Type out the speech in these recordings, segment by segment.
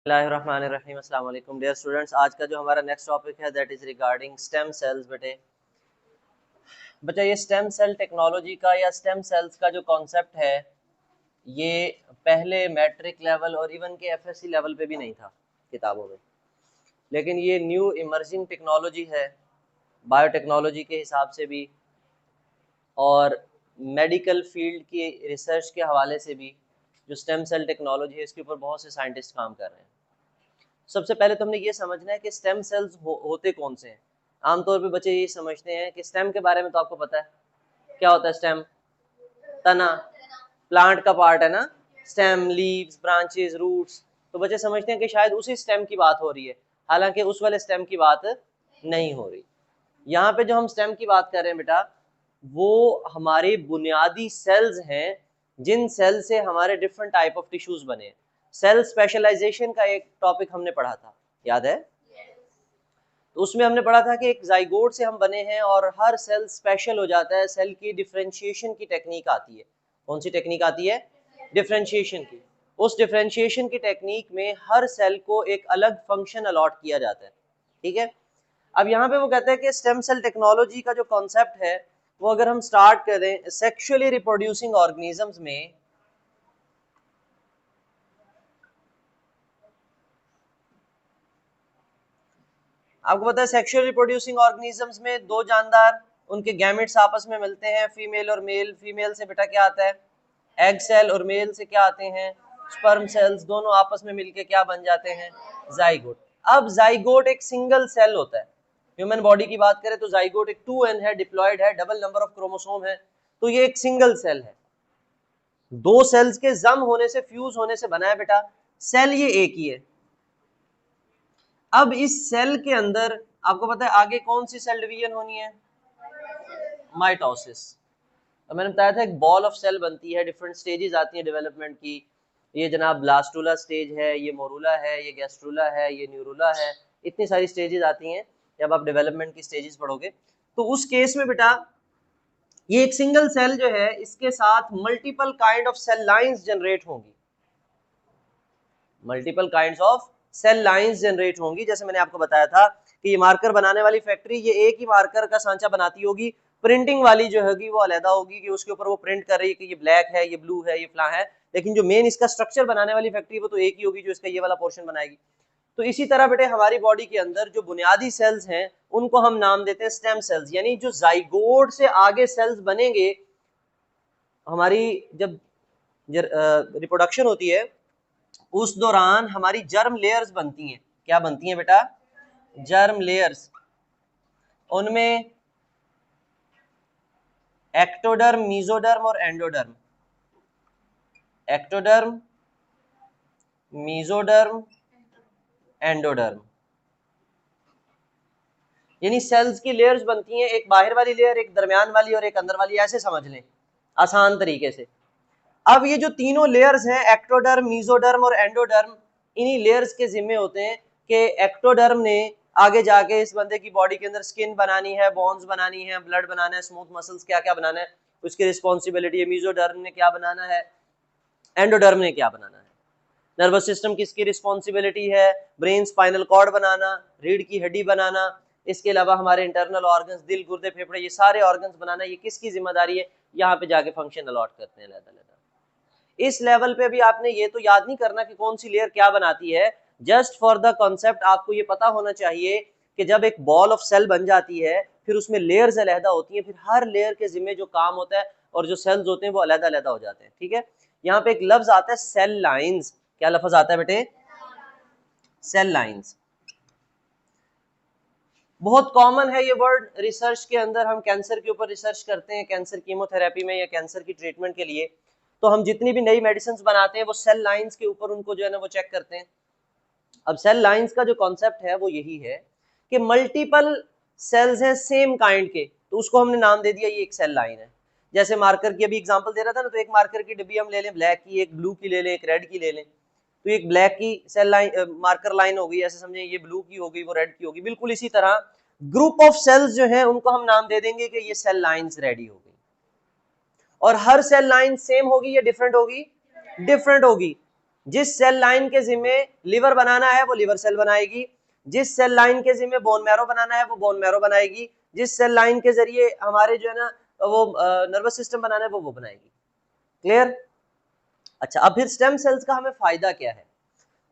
बिस्मिल्लाहिर्रहमानिर्रहीम। अस्सलाम वालेकुम डियर स्टूडेंट्स। आज का जो हमारा नेक्स्ट टॉपिक है that is regarding stem cells. बेटा ये स्टेम सेल टेक्नोलॉजी का या स्टेम सेल्स का जो कॉन्सेप्ट है ये पहले मैट्रिक लेवल और इवन के एफएससी लेवल पे भी नहीं था किताबों में, लेकिन ये न्यू इमर्जिंग टेक्नोलॉजी है बायोटेक्नोलॉजी के हिसाब से भी और मेडिकल फील्ड की रिसर्च के हवाले से भी। जो स्टेम सेल टेक्नोलॉजी है इसके ऊपर बहुत से साइंटिस्ट काम कर रहे हैं। सबसे पहले तो हमने ये समझना है कि स्टेम सेल्स होते कौन से हैं। आमतौर पे बच्चे ये समझते हैं कि स्टेम के बारे में तो आपको पता है क्या होता है। स्टेम तना, प्लांट का पार्ट है ना, स्टेम, लीव्स, ब्रांचेस, रूट्स। तो बच्चे समझते हैं कि शायद उसी स्टेम की बात हो रही है, हालांकि उस वाले स्टेम की बात नहीं हो रही। यहाँ पे जो हम स्टेम की बात कर रहे हैं बेटा वो हमारे बुनियादी सेल्स हैं, जिन सेल से हमारे डिफरेंट टाइप ऑफ टिश्यूज बने हैं। सेल स्पेशलाइजेशन का एक टॉपिक हमने पढ़ा था, याद है? तो उसमें हमने पढ़ा था कि एक जाइगोट से हम बने हैं और हर सेल स्पेशल हो जाता है। सेल की डिफरेंशिएशन की टेक्निक आती है। कौन सी टेक्निक आती है? डिफरेंशिएशन की। उस डिफरेंशिएशन की टेक्निक में हर सेल को एक अलग फंक्शन अलॉट किया जाता है, ठीक है। अब यहाँ पे वो कहते हैं कि स्टेम सेल टेक्नोलॉजी का जो कॉन्सेप्ट है वो अगर हम स्टार्ट करें सेक्सुअली रिप्रोड्यूसिंग ऑर्गेनिजम्स में, आपको पता है सेक्सुअल रिप्रोड्यूसिंग ऑर्गेनिजम्स में दो जानदार उनके गैमेट्स आपस में मिलते हैं, फीमेल और मेल। फीमेल से बेटा क्या आता है? एग सेल, और मेल से क्या आते हैं? Sperm cells. दोनों आपस में मिलके क्या बन जाते हैं? जाइगोट। अब जाइगोट एक सिंगल सेल होता है। ह्यूमन बॉडी की बात करें तो जाइगोट एक 2n है, डिप्लॉयड है, डबल नंबर ऑफ क्रोमोसोम है। तो ये एक सिंगल सेल है, दो सेल्स के जम होने से, फ्यूज होने से बना है बेटा। सेल ये एक ही है। अब इस सेल के अंदर आपको पता है आगे कौन सी सेल डिवीजन होनी है? माइटोसिस। तो मैंने बताया था एक बॉल ऑफ सेल बनती है, डिफरेंट स्टेजेस आती हैं डेवलपमेंट की। ये जनाब ब्लास्टुला स्टेज है, ये मोरूला है, ये गैस्ट्रुला है, ये न्यूरुला है। इतनी सारी स्टेजेस आती हैं जब आप डेवलपमेंट की स्टेजेस पढ़ोगे। तो उस केस में बेटा ये एक सिंगल सेल जो है इसके साथ multiple kind of cell lines generate होंगी। Multiple kinds of cell lines generate होंगी। जैसे मैंने आपको बताया था कि ये मार्कर बनाने वाली फैक्ट्री ये एक ही मार्कर का सांचा बनाती होगी, प्रिंटिंग वाली जो होगी वो अलग होगी कि उसके ऊपर वो प्रिंट कर रही है कि ये ब्लैक है, ये ब्लू है, ये फ्ला है। लेकिन जो मेन इसका स्ट्रक्चर बनाने वाली फैक्ट्री वो तो एक ही होगी जो इसका ये वाला पोर्शन बनाएगी। तो इसी तरह बेटे हमारी बॉडी के अंदर जो बुनियादी सेल्स हैं उनको हम नाम देते हैं स्टेम सेल्स। यानी जो जाइगोट से आगे सेल्स बनेंगे, हमारी जब रिप्रोडक्शन होती है उस दौरान हमारी जर्म लेयर्स बनती हैं। क्या बनती हैं बेटा? Germ layers. उनमें एक्टोडर्म, मीजोडर्म और एंडोडर्म। एक्टोडर्म, मीजोडर्म, एंडोडर्म, यानी सेल्स की लेयर्स बनती हैं। एक बाहर वाली लेयर, एक दरमियान वाली और एक अंदर वाली, ऐसे समझ लें आसान तरीके से। अब ये जो तीनों लेयर्स हैं एक्टोडर्म, मीजोडर्म और एंडोडर्म, इन्हीं लेयर्स के जिम्मे होते हैं कि एक्टोडर्म ने आगे जाके इस बंदे की बॉडी के अंदर स्किन बनानी है, बोन्स बनानी है, ब्लड बनाना है, स्मूथ मसल्स क्या क्या बनाना है, उसकी रिस्पॉन्सिबिलिटी है। मीजोडर्म ने क्या बनाना है, एंडोडर्म ने क्या बनाना है। नर्वस सिस्टम किसकी रिस्पॉन्सिबिलिटी है? ब्रेन, स्पाइनल कॉर्ड बनाना, रीढ़ की हड्डी बनाना। इसके अलावा हमारे इंटरनल ऑर्गन्स, दिल, गुर्दे, फेफड़े, ये सारे ऑर्गन्स बनाना, ये किसकी जिम्मेदारी है? यहाँ पे जाके फंक्शन अलॉट करते हैं अलग-अलग। इस लेवल पे भी आपने ये तो याद नहीं करना कि कौन सी लेयर क्या बनाती है। जस्ट फॉर द कॉन्सेप्ट आपको ये पता होना चाहिए कि जब एक बॉल ऑफ सेल बन जाती है फिर उसमें लेयर्स अलहदा होती हैं, फिर हर लेयर के जिम्मे जो काम होता है और जो सेल्स होते हैं वो अलग अलग हो जाते हैं, ठीक है। यहाँ पे एक लफ्ज आता है सेल लाइंस। क्या लफ्ज आता है बेटे? Cell lines. बहुत कॉमन है ये वर्ड रिसर्च के अंदर। हम कैंसर के ऊपर रिसर्च करते हैं, कैंसर कीमोथेरेपी में या कैंसर की ट्रीटमेंट के लिए, तो हम जितनी भी नई मेडिसिन बनाते हैं वो सेल लाइंस के ऊपर उनको जो है ना वो चेक करते हैं। अब सेल लाइंस का जो कॉन्सेप्ट है वो यही है कि मल्टीपल सेल्स हैं सेम काइंड के, तो उसको हमने नाम दे दिया ये एक सेल लाइन है। जैसे मार्कर की अभी एग्जांपल दे रहा था ना, तो एक मार्कर की डिब्बी हम ले लें ब्लैक की, एक ब्लू की ले लें, एक रेड की ले लें। तो एक ब्लैक की सेल लाइन मार्कर लाइन हो गई, ऐसे समझे, ये ब्लू की होगी, वो रेड की होगी। बिल्कुल इसी तरह ग्रुप ऑफ सेल्स जो है उनको हम नाम दे देंगे कि ये सेल लाइंस रेडी हो गई। और हर सेल लाइन सेम होगी या डिफरेंट होगी? डिफरेंट होगी। जिस सेल लाइन के जिम्मे लिवर बनाना है वो लिवर सेल बनाएगी, जिस सेल लाइन के जिम्मे बोन मैरो बनाना है वो बोन मैरो बनाएगी, जिस सेल लाइन के जरिए हमारे जो है ना वो नर्वस सिस्टम बनाना है वो बनाएगी। क्लियर? अच्छा, अब फिर स्टेम सेल्स का हमें फायदा क्या है?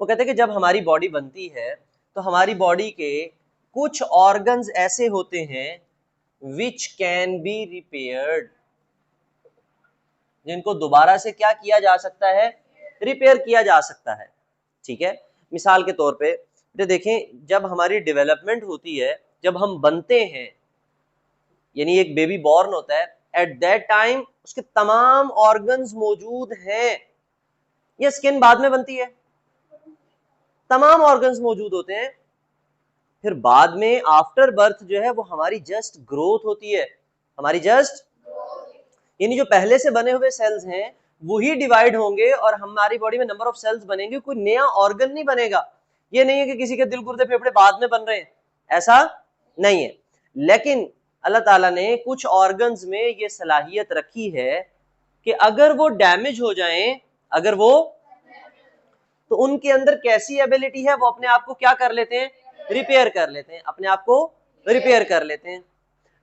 वो कहते हैं कि जब हमारी बॉडी बनती है तो हमारी बॉडी के कुछ ऑर्गन्स ऐसे होते हैं विच कैन बी रिपेयर्ड, जिनको दोबारा से क्या किया जा सकता है? रिपेयर किया जा सकता है। ठीक है, मिसाल के तौर पे देखें, जब हमारी डेवलपमेंट होती है, जब हम बनते हैं, यानी एक बेबी बॉर्न होता है, एट दैट टाइम उसके तमाम ऑर्गन्स मौजूद हैं। ये स्किन बाद में बनती है, तमाम ऑर्गन्स मौजूद होते हैं। फिर बाद में आफ्टर बर्थ जो है वो हमारी जस्ट ग्रोथ होती है, हमारी जस्ट, यानी जो पहले से बने हुए सेल्स हैं वही डिवाइड होंगे और हमारी बॉडी में नंबर ऑफ सेल्स बनेंगे, कोई नया ऑर्गन नहीं बनेगा। ये नहीं है कि किसी के दिल गुर्दे फेफड़े बाद में बन रहे हैं, ऐसा नहीं है। लेकिन अल्लाह ताला ने कुछ ऑर्गन्स में ये सलाहियत रखी है कि अगर वो डैमेज हो जाएं, अगर वो, तो उनके अंदर कैसी एबिलिटी है, वो अपने आप को क्या कर लेते हैं? रिपेयर कर लेते हैं, अपने आप को रिपेयर कर लेते हैं।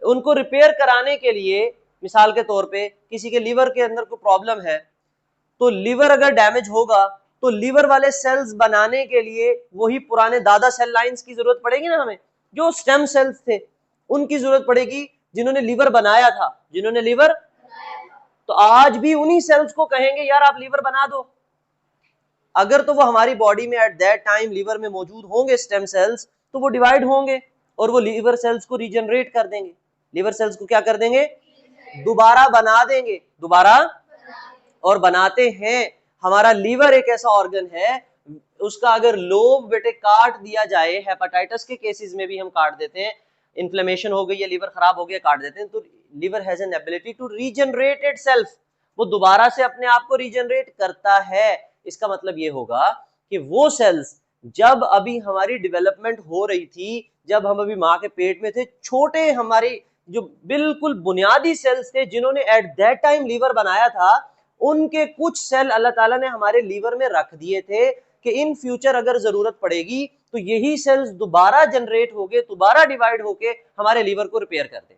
उनको रिपेयर कराने के लिए मिसाल के तौर पे किसी के लीवर के अंदर कोई प्रॉब्लम है, तो लीवर अगर डैमेज होगा तो लीवर वाले सेल्स बनाने के लिए वही पुराने दादा सेल लाइंस की जरूरत पड़ेगी ना हमें, जो स्टेम सेल्स थे उनकी जरूरत पड़ेगी, जिन्होंने लीवर बनाया था, जिन्होंने लीवर, तो आज भी उन्हीं सेल्स को कहेंगे यार आप लीवर बना दो। अगर तो वो हमारी बॉडी में एट दैट टाइम लीवर में मौजूद होंगे स्टेम सेल्स, तो वो डिवाइड होंगे और वो लीवर सेल्स को रीजनरेट कर देंगे, लीवर सेल्स को क्या कर देंगे? दोबारा बना देंगे, दोबारा, और बनाते हैं। हमारा लीवर एक ऐसा ऑर्गन है, उसका अगर लोब बेटे काट दिया जाए, हेपेटाइटिस के केसेस में भी हम काट देते हैं, इन्फ्लेमेशन हो गई है, लीवर खराब हो गया, काट देते हैं, तो liver has an ability to regenerate itself, वो दोबारा से अपने आप को रीजनरेट करता है। इसका मतलब ये होगा कि वो सेल्स जब अभी हमारी डेवलपमेंट हो रही थी, जब हम अभी माँ के पेट में थे, छोटे हमारी जो बिल्कुल बुनियादी सेल्स थे जिन्होंने एट दैट टाइम लीवर बनाया था, उनके कुछ सेल अल्लाह ताला ने हमारे लीवर में रख दिए थे कि इन फ्यूचर अगर जरूरत पड़ेगी तो यही सेल्स दोबारा जनरेट होके, दोबारा डिवाइड होके हमारे लीवर को रिपेयर कर दे।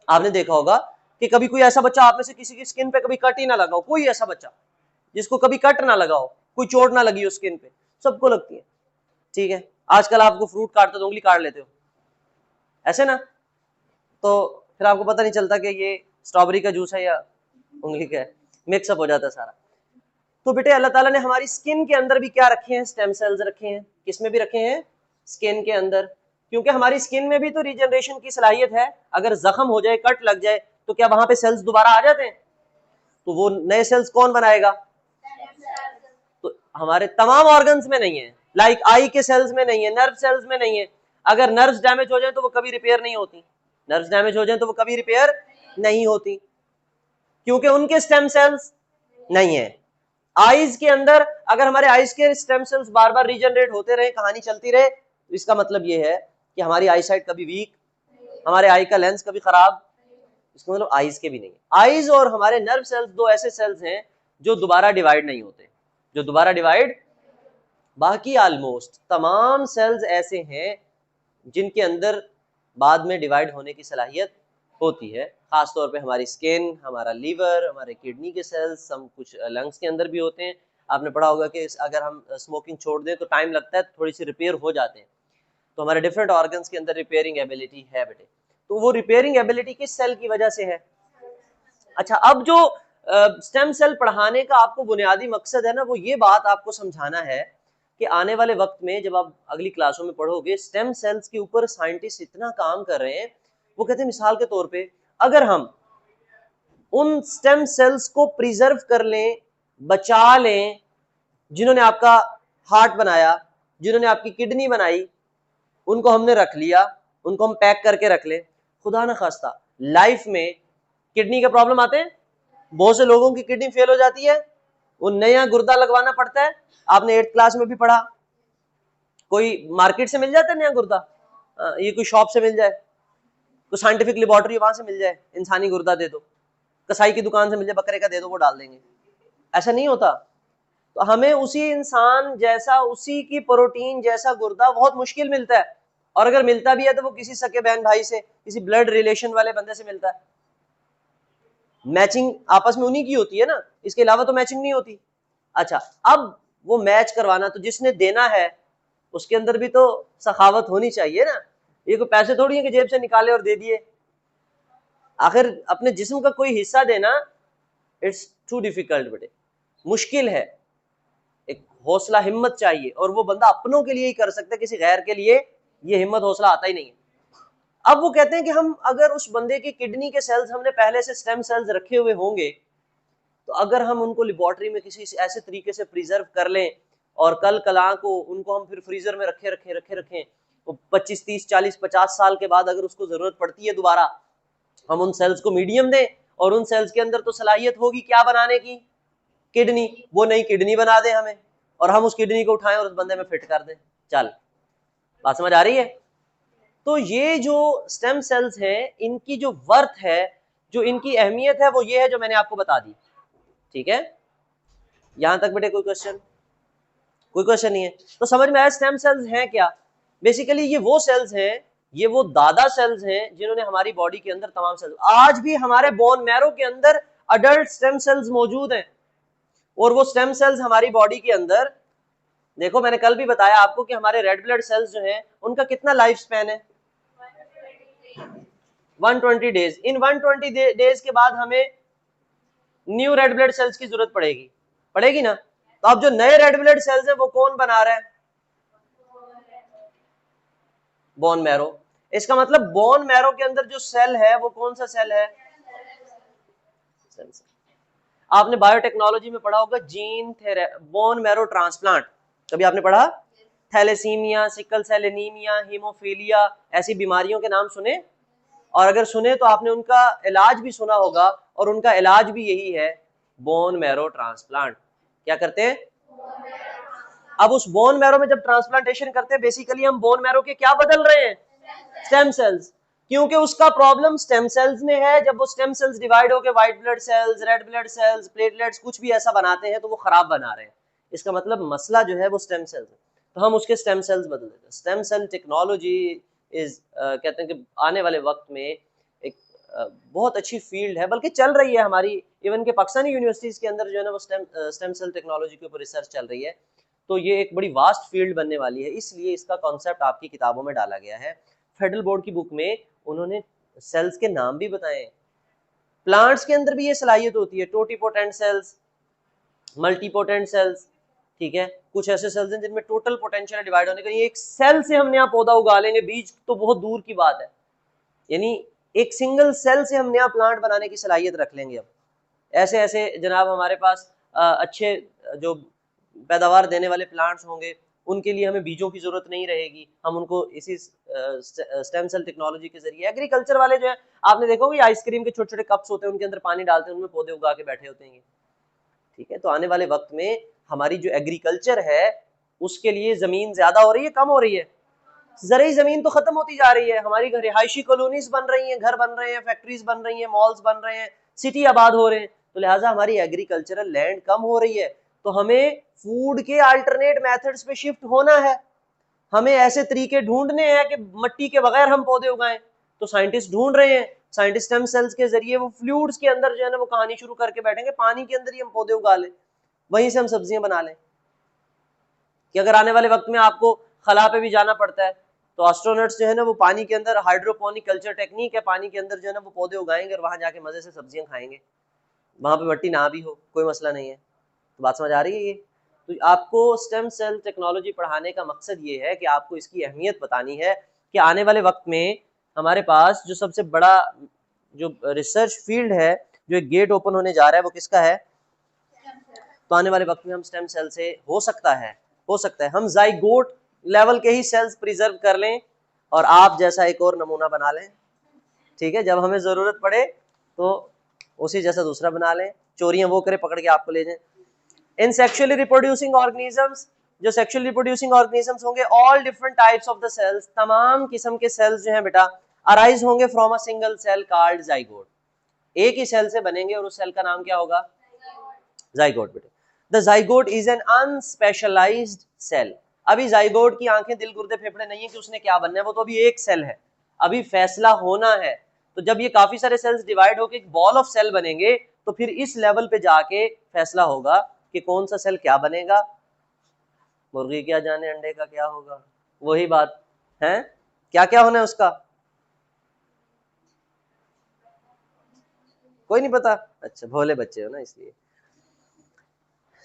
आपने देखा होगा कि कभी कोई ऐसा बच्चा आप में से किसी की स्किन पे कभी कट ही ना लगा हो, कोई ऐसा बच्चा जिसको कभी कट ना लगा हो, कोई चोट ना लगी हो स्किन पे, सबको लगती है। ठीक है, आजकल आपको फ्रूट काटते हो तो उंगली काट लेते हो, ऐसे ना, तो फिर आपको पता नहीं चलता कि ये स्ट्रॉबेरी का जूस है या उंगली का है, मिक्सअप हो जाता है सारा। तो बेटे अल्लाह ताला ने हमारी स्किन के अंदर भी क्या रखे हैं? स्टेम सेल्स रखे हैं। किसमें भी रखे हैं? स्किन के अंदर, क्योंकि हमारी स्किन में भी तो रीजनरेशन की सलाहियत है। अगर जख्म हो जाए, कट लग जाए, तो क्या वहां पे सेल्स दोबारा आ जाते हैं? तो वो नए सेल्स कौन बनाएगा? तो हमारे तमाम ऑर्गन्स में नहीं है, लाइक आई के सेल्स में नहीं है, नर्व सेल्स में नहीं है। अगर नर्व्स डैमेज हो जाए तो वो कभी रिपेयर नहीं होती, नर्व्स डैमेज हो जाए तो वो कभी रिपेयर नहीं होती, क्योंकि उनके स्टेम सेल्स नहीं है। आईज के अंदर अगर हमारे आईज के स्टेम सेल्स बार बार रीजनरेट होते रहे, कहानी चलती रहे, तो इसका मतलब ये है कि हमारी आई साइट कभी वीक, हमारे आई का लेंस कभी खराब, इसका मतलब आईज के भी नहीं है। आईज और हमारे नर्व सेल्स दो ऐसे सेल्स हैं जो दोबारा डिवाइड नहीं होते, जो दोबारा डिवाइड, बाकी ऑलमोस्ट तमाम सेल्स ऐसे हैं जिनके अंदर बाद में डिवाइड होने की सलाहियत होती है। खास तौर पे हमारी स्किन, हमारा लीवर, हमारे किडनी के सेल्स, हम कुछ लंग्स के अंदर भी होते हैं। आपने पढ़ा होगा कि अगर हम स्मोकिंग छोड़ दें तो टाइम लगता है, थोड़ी सी रिपेयर हो जाते हैं। तो हमारे डिफरेंट ऑर्गन्स के अंदर रिपेयरिंग एबिलिटी है बेटे। तो वो रिपेयरिंग एबिलिटी किस सेल की वजह से है? अच्छा, अब जो स्टेम सेल पढ़ाने का आपको बुनियादी मकसद है ना, वो ये बात आपको समझाना है कि आने वाले वक्त में जब आप अगली क्लासों में पढ़ोगे, स्टेम सेल्स के ऊपर साइंटिस्ट इतना काम कर रहे हैं। वो कहते हैं मिसाल के तौर पे अगर हम उन स्टेम सेल्स को प्रिजर्व कर लें, बचा लें, जिन्होंने आपका हार्ट बनाया, जिन्होंने आपकी किडनी बनाई, उनको हमने रख लिया, उनको हम पैक करके रख लें, खुदा ना खास्ता लाइफ में किडनी के प्रॉब्लम आते हैं, बहुत से लोगों की किडनी फेल हो जाती है, वो नया गुर्दा लगवाना पड़ता है। आपने 8th क्लास में भी पढ़ा, कोई मार्केट से मिल जाता है नया गुर्दा, ये कोई शॉप से मिल जाए, कोई साइंटिफिक लेबोरेटरी वहां से मिल जाए, इंसानी गुर्दा दे दो, कसाई की दुकान से मिल जाए, बकरे का दे दो, वो डाल देंगे। ऐसा नहीं होता। तो हमें उसी इंसान जैसा, उसी की प्रोटीन जैसा गुर्दा बहुत मुश्किल मिलता है, और अगर मिलता भी है तो वो किसी सके बहन भाई से, किसी ब्लड रिलेशन वाले बंदे से मिलता है। मैचिंग आपस में उन्हीं की होती है ना, इसके अलावा तो मैचिंग नहीं होती। अच्छा, अब वो मैच करवाना, तो जिसने देना है उसके अंदर भी तो सखावत होनी चाहिए ना। ये कोई पैसे थोड़ी है कि जेब से निकाले और दे दिए। आखिर अपने जिस्म का कोई हिस्सा देना, इट्स टू डिफिकल्ट बेटे, मुश्किल है। एक हौसला हिम्मत चाहिए, और वो बंदा अपनों के लिए ही कर सकता है, किसी गैर के लिए ये हिम्मत हौसला आता ही नहीं है। अब वो कहते हैं कि हम अगर उस बंदे की किडनी के सेल्स हमने पहले से स्टेम सेल्स रखे हुए होंगे, तो अगर हम उनको लेबोरेटरी में किसी ऐसे तरीके से प्रिजर्व कर लें, और कल कला को उनको हम फिर फ्रीजर में रखें, तो 25 30 40 50 साल के बाद अगर उसको जरूरत पड़ती है दोबारा, हम उन सेल्स को मीडियम दें, और उन सेल्स के अंदर तो सलाहियत होगी क्या बनाने की, किडनी, वो नई किडनी बना दे हमें, और हम उस किडनी को उठाएं और उस बंदे में फिट कर दें। चल, बात समझ आ रही है? तो ये जो स्टेम सेल्स है, इनकी जो वर्थ है, जो इनकी अहमियत है, वो ये है जो मैंने आपको बता दी। ठीक है, यहां तक बेटे कोई क्वेश्चन? कोई क्वेश्चन नहीं है? तो समझ में आया स्टेम सेल्स हैं क्या? बेसिकली ये वो सेल्स हैं, ये वो दादा सेल्स हैं जिन्होंने हमारी बॉडी के अंदर तमाम सेल्स, आज भी हमारे बोन मैरो के अंदर अडल्ट स्टेम सेल्स मौजूद हैं, और वो स्टेम सेल्स हमारी बॉडी के अंदर, देखो मैंने कल भी बताया आपको कि हमारे रेड ब्लड सेल्स जो हैं उनका कितना लाइफ स्पैन है, 120 डेज। इन 120 डेज के बाद हमें न्यू रेड ब्लड सेल्स की जरूरत पड़ेगी ना। तो अब जो नए रेड ब्लड सेल्स है वो कौन बना रहा है? Bone marrow. इसका मतलब बोन मैरो के अंदर जो सेल है वो कौन सा सेल है? आपने बायोटेक्नोलॉजी में पढ़ा होगा जीन बोन मैरो ट्रांसप्लांट, कभी आपने पढ़ा? Thalassaemia, sickle cell anaemia, haemophilia, ऐसी बीमारियों के नाम सुने? और अगर सुने तो आपने उनका इलाज भी सुना होगा, और उनका इलाज भी यही है, बोन मैरो ट्रांसप्लांट। क्या करते हैं? अब उस बोन मैरो में जब ट्रांसप्लांटेशन करते हैं, बेसिकली हम बोन मैरो के क्या बदल रहे हैं? Stem cells. क्योंकि उसका प्रॉब्लम स्टेम सेल्स में है, जब वो स्टेम सेल्स डिवाइड होकर white blood cells, red blood cells, platelets, कुछ भी ऐसा बनाते हैं, तो वो खराब बना रहे हैं। इसका मतलब मसला जो है वो स्टेम सेल्स है, तो हम उसके स्टेम सेल्स बदल देते हैं। स्टेम सेल टेक्नोलॉजी इज कहते हैं कि आने वाले वक्त में एक बहुत अच्छी फील्ड है, बल्कि चल रही है हमारी इवन के पाकिस्तानी यूनिवर्सिटीज के अंदर जो है ना वो स्टेम सेल टेक्नोलॉजी के ऊपर रिसर्च चल रही है। तो ये एक बड़ी वास्ट फील्ड बनने वाली है, इसलिए इसका कॉन्सेप्ट आपकी किताबों में डाला गया है। फेडरल बोर्ड की बुक में उन्होंने सेल्स के नाम भी बताए। प्लांट्स के अंदर भी ये सलाहियत होती है, टोटीपोटेंट सेल्स, मल्टीपोटेंट सेल्स। ठीक है, कुछ ऐसे सेल्स हैं जिनमें टोटल पोटेंशियल डिवाइड होने का, ये एक सेल से हम नया पौधा उगा लेंगे, बीज तो बहुत दूर की बात है, यानी एक सिंगल सेल से हम नया प्लांट बनाने की सलाहियत रख लेंगे। अब ऐसे ऐसे जनाब हमारे पास अच्छे जो पैदावार देने वाले प्लांट्स होंगे, उनके लिए हमें बीजों की जरूरत नहीं रहेगी, हम उनको इसी स्टेम सेल टेक्नोलॉजी के जरिए, एग्रीकल्चर वाले जो है आपने देखा होगा आइसक्रीम के छोटे छोटे कप्स होते हैं, उनके अंदर पानी डालते हैं, उनमें पौधे उगा के बैठे होते हैं। ठीक है, तो आने वाले वक्त में हमारी जो एग्रीकल्चर है उसके लिए जमीन ज्यादा हो रही है, कम हो रही है? जरिए जमीन तो खत्म होती जा रही है, हमारी रिहायशी कॉलोनीज बन रही हैं, घर बन रहे हैं, फैक्ट्रीज बन रही हैं, मॉल्स बन रहे हैं, सिटी आबाद हो रहे हैं, तो लिहाजा हमारी एग्रीकल्चरल लैंड कम हो रही है। तो हमें फूड के अल्टरनेट मेथड्स पे शिफ्ट होना है, हमें ऐसे तरीके ढूंढने हैं कि मिट्टी के बगैर हम पौधे उगाएं। तो साइंटिस्ट ढूंढ रहे हैं, साइंटिस्ट स्टेम सेल्स के जरिए वो फ्लूइड्स के अंदर जो है ना वो कहानी शुरू करके बैठेंगे, पानी के अंदर ही हम पौधे उगा लें, वहीं से हम सब्जियां बना लें। कि अगर आने वाले वक्त में आपको खला पे भी जाना पड़ता है, तो एस्ट्रोनॉट्स जो है ना वो पानी के अंदर, हाइड्रोपोनिक कल्चर टेक्निक है, पानी के अंदर जो है ना वो पौधे उगाएंगे और वहां जाके मजे से सब्जियां खाएंगे, वहां पे मिट्टी ना भी हो, कोई मसला नहीं है। तो बात समझ आ रही है? ये तो आपको स्टेम सेल टेक्नोलॉजी पढ़ाने का मकसद ये है कि आपको इसकी अहमियत बतानी है कि आने वाले वक्त में हमारे पास जो सबसे बड़ा जो रिसर्च फील्ड है, जो एक गेट ओपन होने जा रहा है, वो किसका है? तो आने वाले वक्त में हम स्टेम सेल से हो सकता है हम जाइगोट लेवल के ही सेल्स प्रिजर्व कर लें और आप जैसा एक और नमूना बना लें। ठीक है, जब हमें जरूरत पड़े तो उसी जैसा दूसरा बना लें, चोरियां वो करे पकड़ के आपको ले जाएं। इन सेक्सुअली रिप्रोड्यूसिंग ऑर्गेनिजम्स, जो सेक्सुअली रिप्रोड्यूसिंग ऑर्गेनिजम्स होंगे, all different types of the cells, तमाम किस्म के सेल्स जो हैं बेटा अराइज होंगे from a single cell called zygote. एक ही सेल से बनेंगे और उस सेल का नाम क्या होगा? जाइगोट बेटे। The zygote is an unspecialised cell. अभी जाइगोट की आंखें, दिल, गुर्दे, फेफड़े नहीं है कि उसने क्या बनना है, वो तो अभी एक सेल है, अभी फैसला होना है। तो जब ये काफी सारे सेल्स डिवाइड होकर एक बॉल ऑफ सेल बनेंगे तो फिर इस लेवल पे जाके फैसला होगा कि कौन सा सेल क्या बनेगा। मुर्गी क्या जाने अंडे का क्या होगा, वही बात है। क्या क्या होना है उसका, कोई नहीं पता? अच्छा, भोले बच्चे हो ना इसलिए।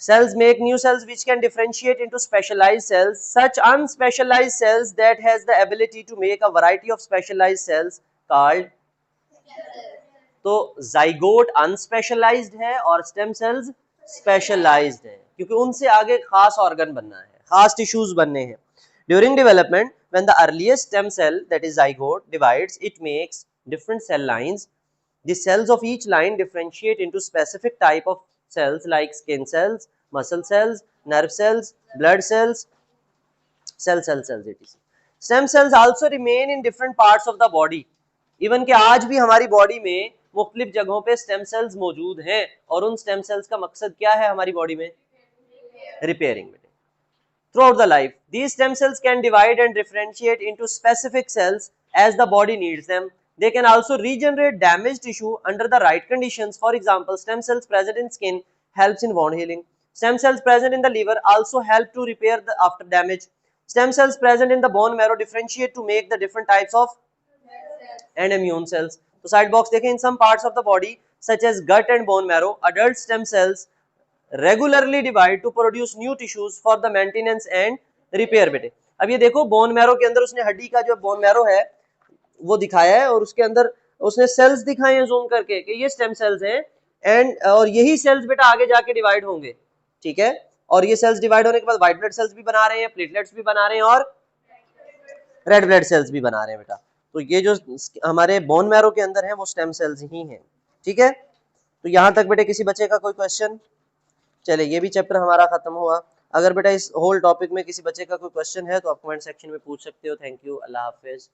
Cells make new cells which can differentiate into specialized cells. Such unspecialized cells that has the ability to make a variety of specialized cells called। तो जाइगोट अनस्पेशलाइज्ड है और स्टेम सेल्स स्पेशलाइज्ड है, क्योंकि उनसे आगे खास ऑर्गन बनना है, खास टिश्यूज बनने हैं। During development when the earliest stem cell, that is zygote, divides, it makes different cell lines. The cells of each line differentiate into specific type of cells like skin cells, muscle cells, nerve cells, blood cells, cells etc. Stem cells also remain in different parts of the body. Even कि आज भी हमारी body में मुख्तलिफ जगहों पे stem cells मौजूद हैं, और उन स्टेम सेल्स का मकसद क्या है हमारी बॉडी में? Repairing. Throughout the life, these stem cells can divide and differentiate into specific cells as the body needs them. They can also regenerate damaged tissue under the right conditions. For example, stem cells present in skin helps in wound healing. Stem cells present in the liver also help to repair after damage. Stem cells present in the bone marrow differentiate to make the different types of and immune cells. तो side box देखें, in some parts of the body such as gut and bone marrow, adult stem cells regularly divide two produce new tissues for the maintenance and repair. बेटे अब ये देखो, bone marrow के अंदर उसने हड्डी का जो बोन मैरो है वो दिखाया है, और उसके अंदर उसने सेल्स दिखाए हैं जूम करके कि ये स्टेम सेल्स हैं, एंड और यही सेल्स बेटा आगे जाके डिवाइड होंगे, ठीक है। और ये सेल्स डिवाइड होने के बाद व्हाइट ब्लड सेल्स भी बना रहे हैं, प्लेटलेट्स भी बना रहे हैं, और रेड ब्लड सेल्स भी बना रहे हैं बेटा। तो ये जो हमारे बोन मैरो के अंदर है वो स्टेम सेल्स ही हैं, ठीक है। तो यहाँ तक बेटे किसी बच्चे का कोई क्वेश्चन? चले, ये भी चैप्टर हमारा खत्म हुआ। अगर बेटा इस होल टॉपिक में किसी बच्चे का कोई क्वेश्चन है तो आप कमेंट सेक्शन में पूछ सकते हो। Thank you, Allah Hafiz.